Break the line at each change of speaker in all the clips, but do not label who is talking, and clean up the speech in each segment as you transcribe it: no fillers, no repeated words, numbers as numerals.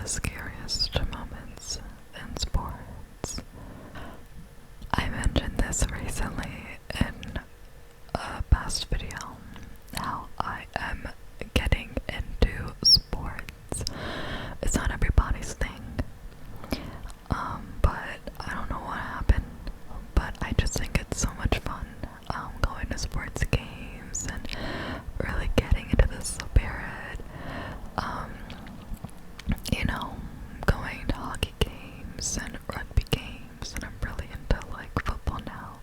scariest moments in sports. I mentioned this recently in a past video, how I am getting into sports. It's not everybody's thing, but I don't know what happened, but I just think it's so much fun, going to sports games and really getting into the spirit, you know, going to hockey games and rugby games, and I'm really into like football now.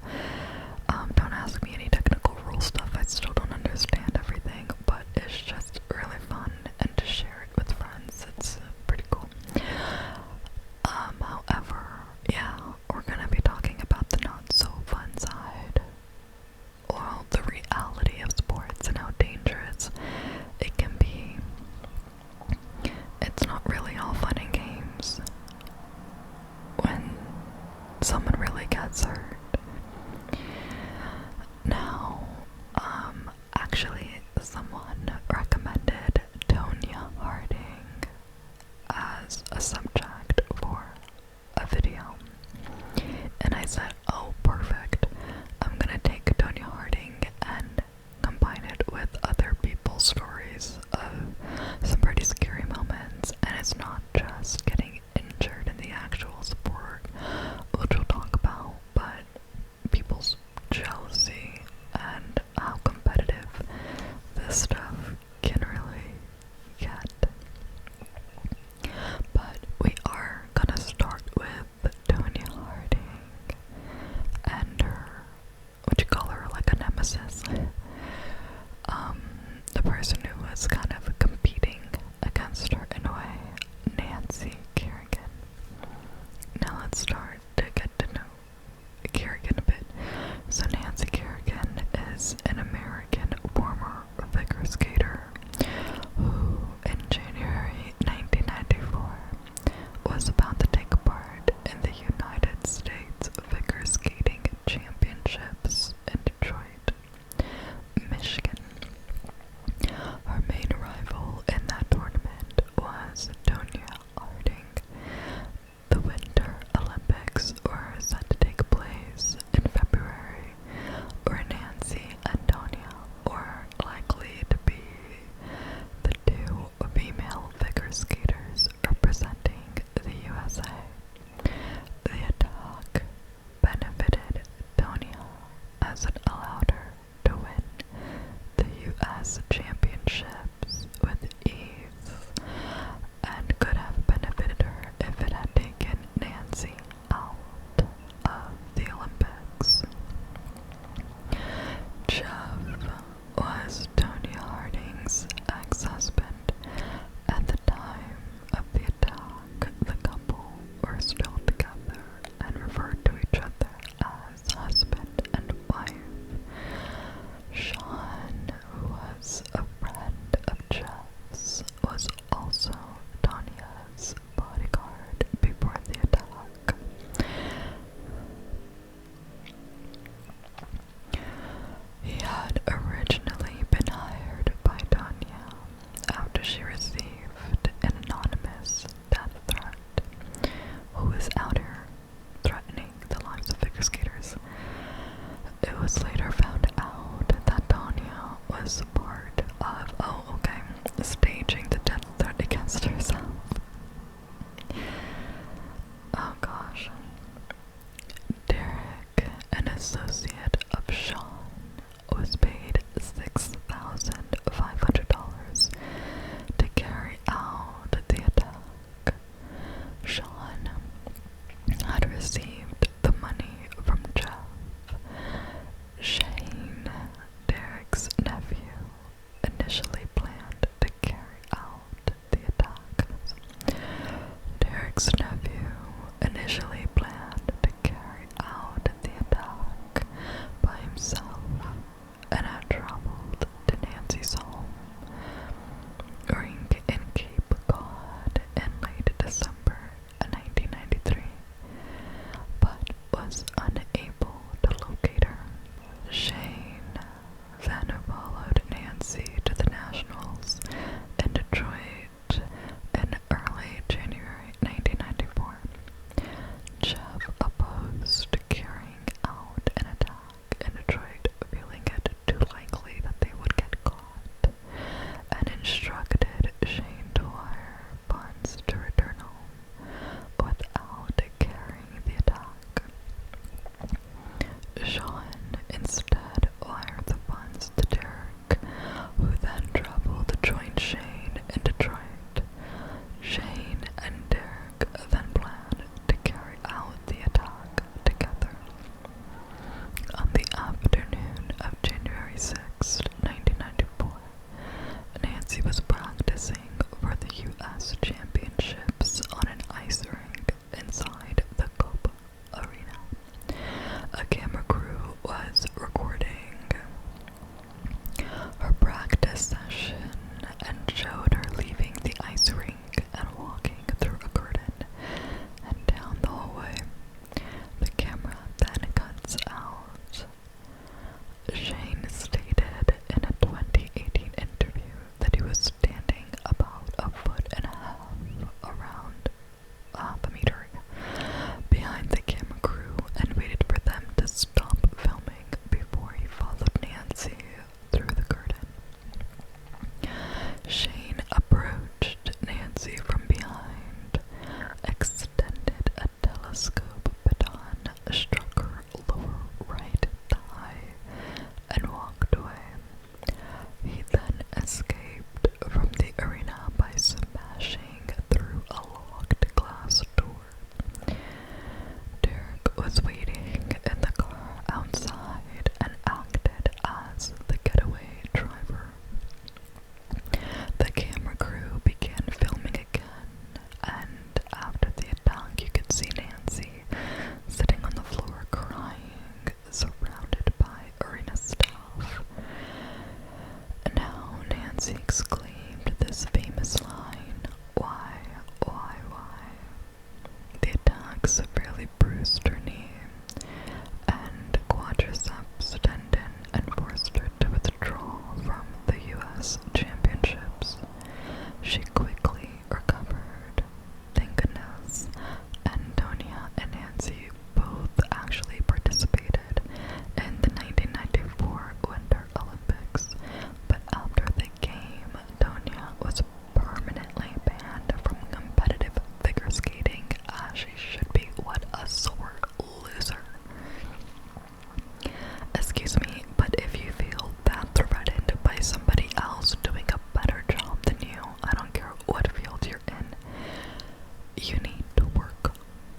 you need to work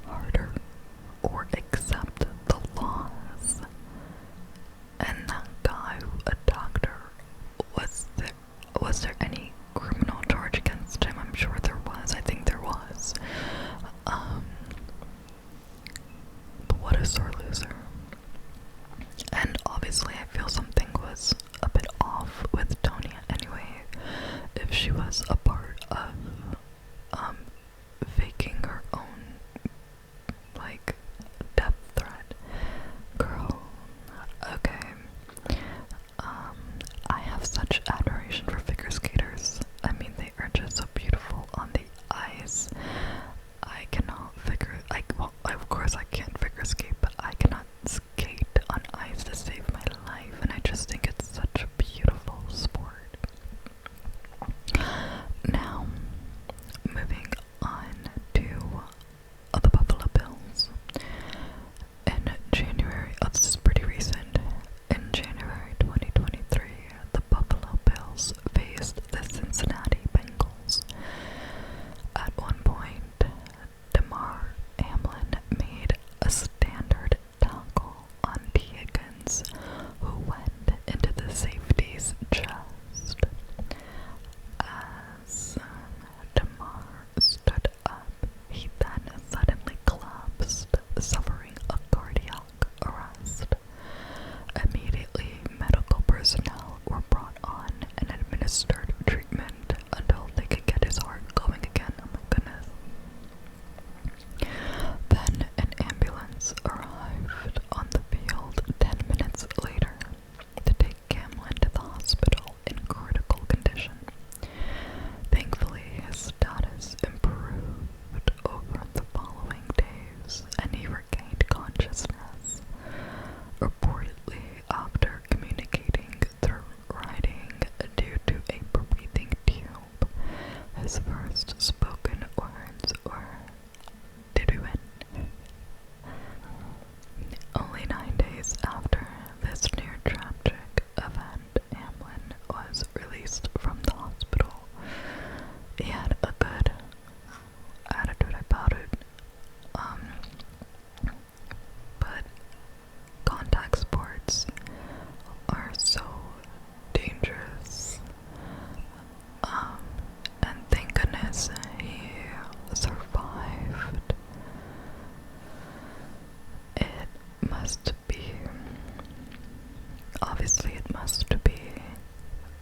harder or accept the loss. And that guy who attacked her, was there any criminal charge against him? I'm sure there was. I think there was. But what a sore loser. And obviously I feel something was a bit off with Tonya anyway, if she was a part of faking her own like death threat. Girl, okay. I have such admiration for figure skaters. I mean, they are just so beautiful on the ice. I cannot well, of course I can't figure skate, but I cannot skate on ice to save my life, and I just think it's such a beautiful sport. Now, moving on to the Buffalo Bills. In January, this is pretty recent, in January 2023, the Buffalo Bills faced the Cincinnati Bengals. At one point, DeMar Hamlin made a standard tackle on T. Higgins, who went into the safety's chest. As DeMar stood up, he then suddenly collapsed, suffering a cardiac arrest. Immediately, medical personnel were brought on and administered treatment until they could get his heart going again. Oh my goodness. Then an ambulance arrived on the field 10 minutes later to take Hamlin to the hospital in critical condition. Thankfully, his status improved over the following days, and he regained consciousness, reportedly after communicating through writing due to a breathing tube. His first spoken words were, "Did we win?" Only 9 days after this near-tragic event, Hamlin was released from the hospital. He had a good attitude about it, but contact sports are so dangerous, and thank goodness he survived. Obviously it must be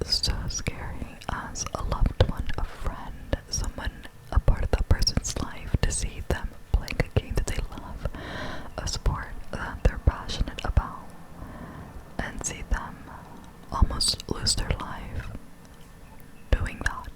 so scary as a loved one, a friend, someone, a part of that person's life, to see them playing a game that they love, a sport that they're passionate about, and see them almost lose their life doing that.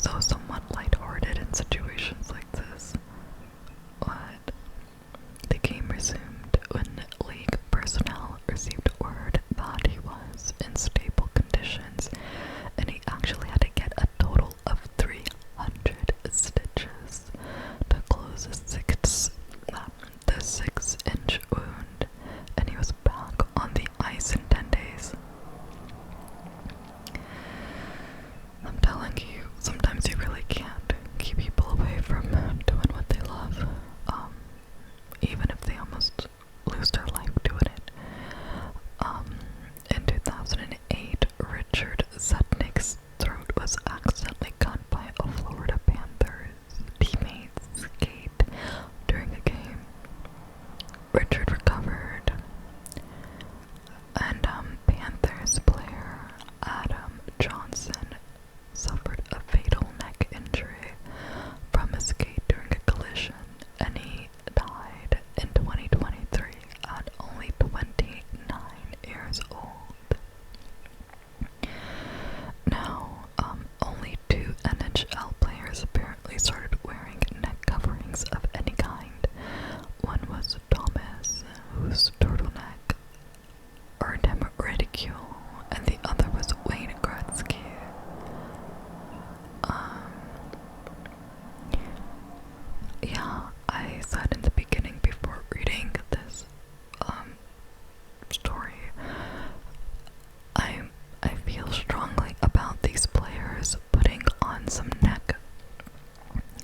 so somewhat lighthearted in situations like this. But the game resumed when league personnel received word that he was in stable conditions, and he actually had to get a total of 300 stitches to close the 6-inch wound, and he was back on the ice in 10 days. I'm telling you, sometimes you really can't keep people away from doing what they love, even if they almost lose their life doing it. In 2008, Richard Zednick's throat was accidentally cut by a Florida Panthers teammate's skate during a game. Richard recovered, and Panthers player Adam Johnson suffered a fatal neck injury from a skate during a collision, and he died in 2023 at only 29 years old. Now, only 2 NHL players apparently started wearing neck coverings of any kind. One was Thomas, whose turtleneck earned him ridicule, and the other was Wayne Gretzky. Yeah, I said in the beginning before reading this story, I feel strongly about these players putting on some neck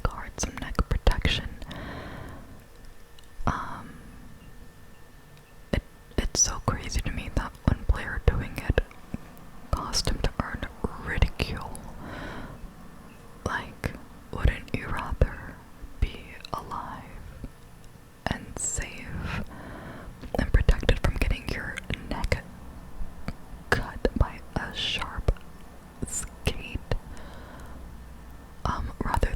guard, some neck protection. It's so crazy to me that one player doing it caused him to earn ridicule. Like, wouldn't you rather be alive and safe and protected from getting your neck cut by a sharp skate, rather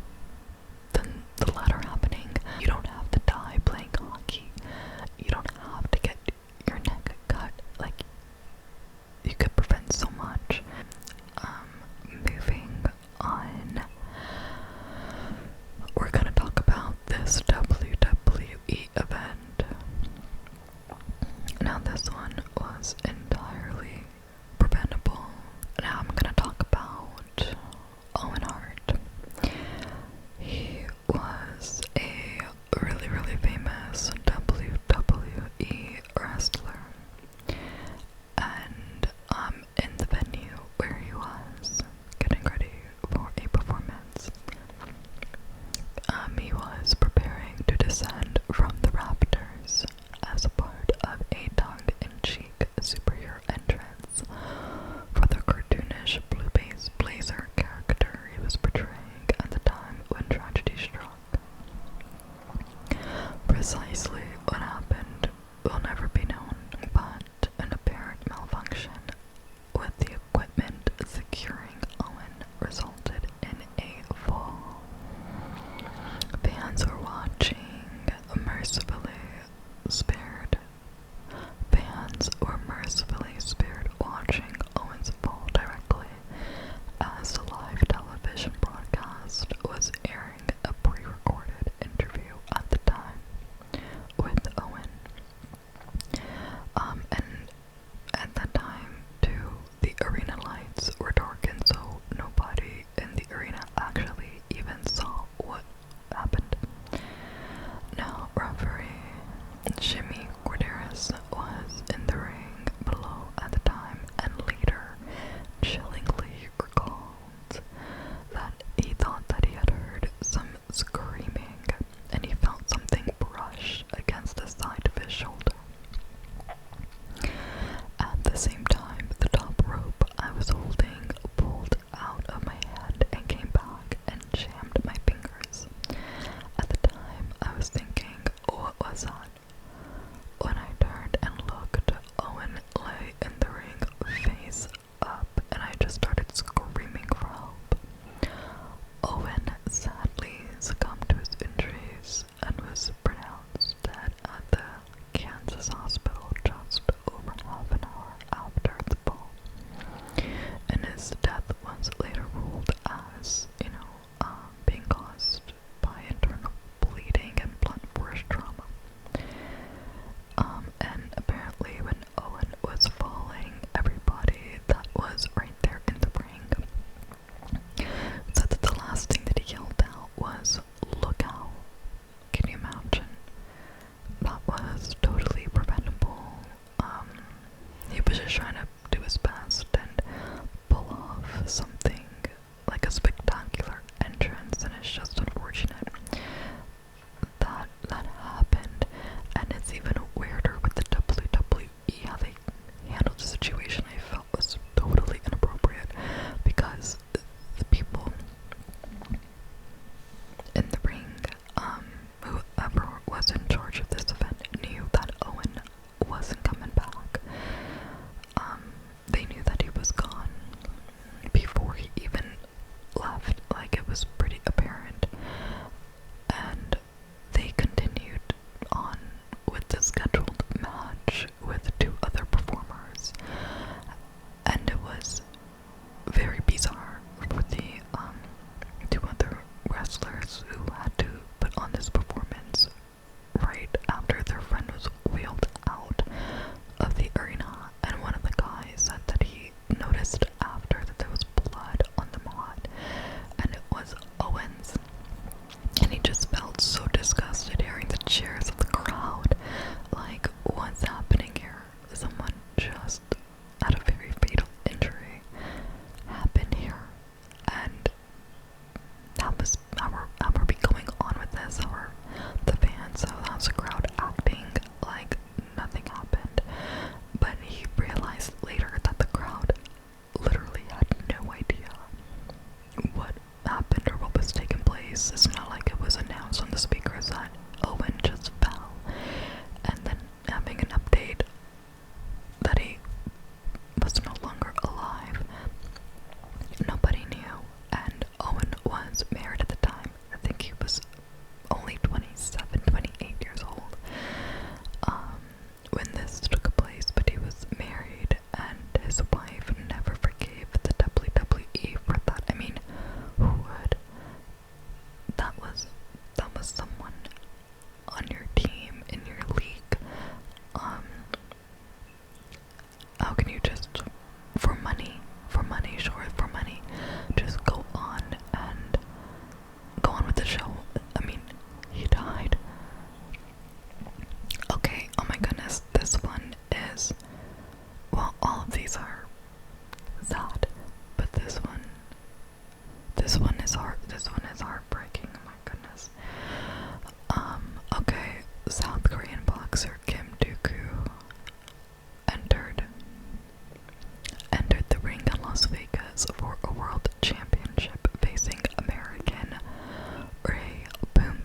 than the latter happening? You don't have to die playing hockey. You don't have to get your neck cut. Like, you could prevent so much. Moving on, we're gonna talk about this WWE event. Now, this one was entirely preventable. Now I'm gonna talk about Owen Hart. He was a really, really famous WWE wrestler, and in the venue where he was getting ready for a performance, he was preparing to descend from the rafters as a part of a tongue-in-cheek superhero entrance for the cartoonish blue-base blazer character he was portraying at the time when tragedy struck. Precisely what happened will never be known, but an apparent malfunction with the equipment securing Owen resulted in a fall. Fans were mercifully spared watching Owen's fall directly as the live television broadcast was airing a pre-recorded interview at the time with Owen. And at that time, too, the arena lights were darkened, so nobody in the arena actually even saw what happened. Now, referee Jimmy Corderas was in the ring below at the time, and later chillingly recalled that he thought that he had heard some screaming, and he felt something brush against the side of his shoulder. At the same time, the top rope I was holding pulled out of my hand and came back and jammed my fingers. At the time, I was thinking, what was that? When I turned and looked, Owen lay in the ring face up, and I just started screaming for help. Owen sadly succumbed to his injuries and was pronounced dead at the Kansas hospital just over half an hour after the fall. And his death was later ruled as, police. It's not like it was announced on the speakers that Owen just fell, and then having an update that he was no longer alive. Nobody knew, and Owen was married at the time. I think he was only 27, 28 years old when this took place, but he was married, and his wife never forgave the WWE for that. I mean, who would? That was someone on your team, in your league. How can you just, for money, just go on with the show? I mean, he died. Okay, oh my goodness, this one is, well, all of these are sad, but this one is heartbreaking, oh my goodness. Okay, South Korean boxer Kim Dooku entered the ring in Las Vegas for a world championship facing American Ray Boom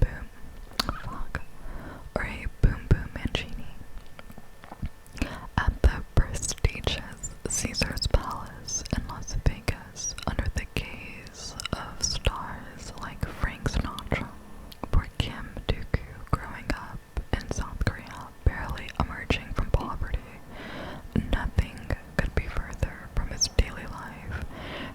Boom Mancini at the prestigious Caesar's Palace in Las Vegas under the gaze of stars like Frank Sinatra. For Kim Dooku, growing up in South Korea, barely emerging from poverty, nothing could be further from his daily life.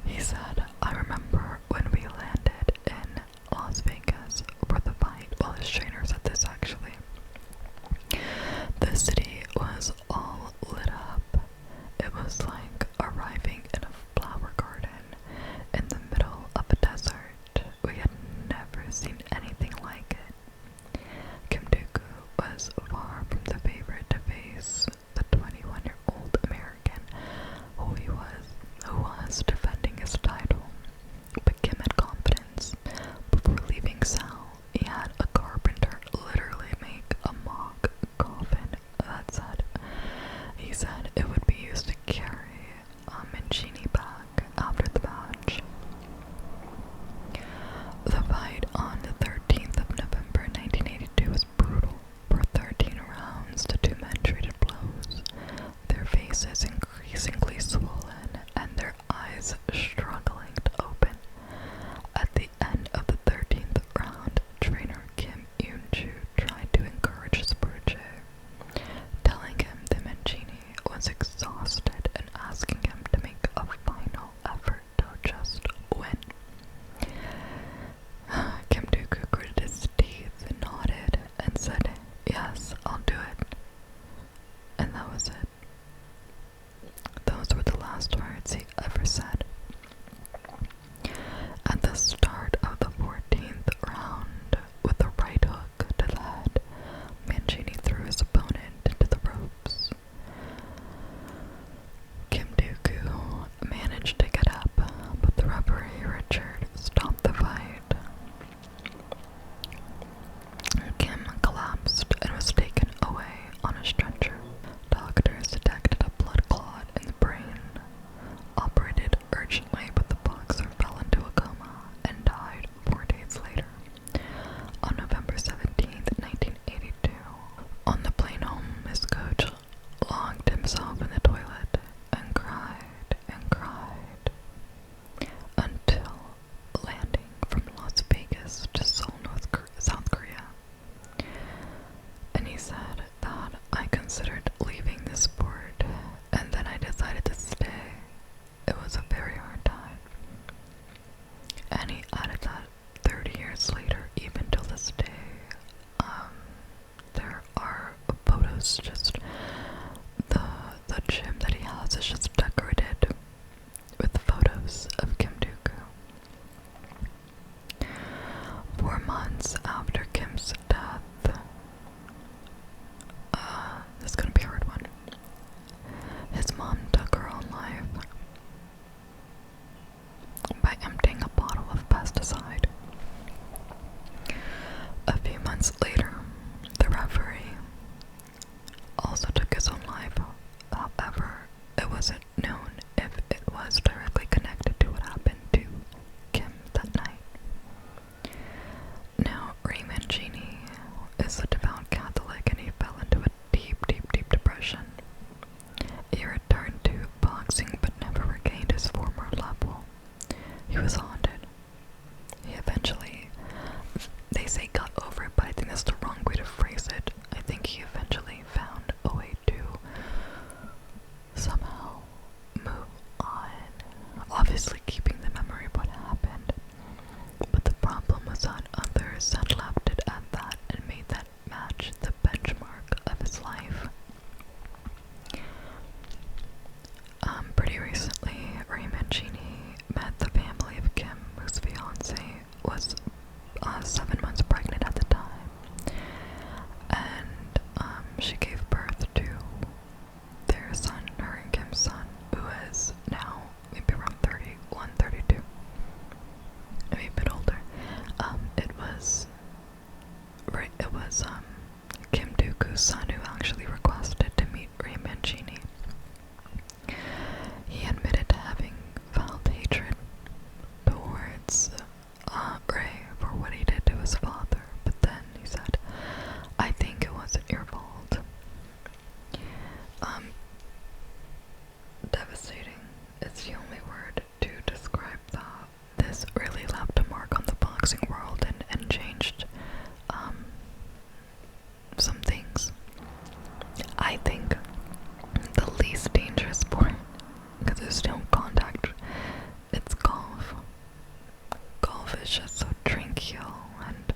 He said, "I remember when we landed in Las Vegas for the fight." Well, his trainer said this actually. The city was all lit up. It was like arriving in a flower garden in the middle of a desert. We had never seen anything like it. Kim Dooku was far from the favorite to face the 21-year-old American who was defending his title. But Kim had confidence. Before leaving Sal, he had a carpenter literally make a mock coffin that said, he said it would be used to carry Mancini back after the match. The fight on the 13th of November 1982 was brutal. For 13 rounds, the two men traded blows, their faces increasingly swollen and their eyes struggling to open. At the end of the 13th round, trainer Kim Yoon-ju tried to encourage his protege, telling him that Mancini was exhausted and asking him to make a final effort to just win. Kim Dooku gritted his teeth and nodded and said, "Yes, I'll do it." And that was it. Those were the last words he ever said. At the start of the 14th round, with a right hook to the head, Mancini threw his opponent into the ropes. Kim Dooku managed to get up, but the referee Richard stopped the fight. Kim collapsed and was taken away on a stretcher. Doctors detected a blood clot in the brain, operated urgently, but the boxer fell into a coma and died 4 days later, on November 17th, 1982. On the plane home, his coach locked himself in the toilet and cried until landing from Las Vegas to Seoul, South Korea. And he said that, "I considered leaving the sport, and then I decided to stay. It was a very hard time." And he added that 30 years later, even till this day, there are photos, just the gym that he has is just decorated with photos of Kim Dooku. 4 months after Kim's death, this is gonna be a hard one. His mom took her own life by emptying a bottle of pesticide. A few months later, the referee also took his own life. However, it wasn't known if it was directly connected to what happened to Kim that night. eventually, they say got over it, but I think that's the wrong way to phrase it. I think he eventually found a way to somehow move on, obviously keeping the memory of what happened. But the problem was that others had left it at that and made that match the benchmark of his life. Pretty recently, Ray Mancini met the family of Kim, whose fiance was 7 months pregnant at the time, and she gave birth to their son, her and Kim's son, who is now maybe around 31, 32, maybe a bit older. It was Kim Dooku's son who actually requested to meet Ray Mancini. He admitted to having felt hatred towards Ray for what he did to his father, but then he said, "I think it wasn't your fault." Devastating is the only word to describe that. This really left a mark on the boxing world and changed some things. I think the least dangerous sport, because there's no contact, it's golf. Golf is just so tranquil and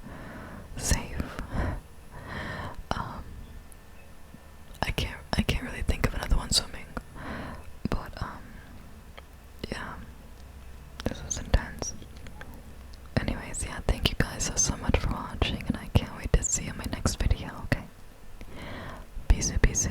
safe. I can't really think of another one. Swimming, but yeah, this was intense. Anyways, yeah, thank you guys so much for watching, and I can't wait to see you in my next video. Okay, peace, peace.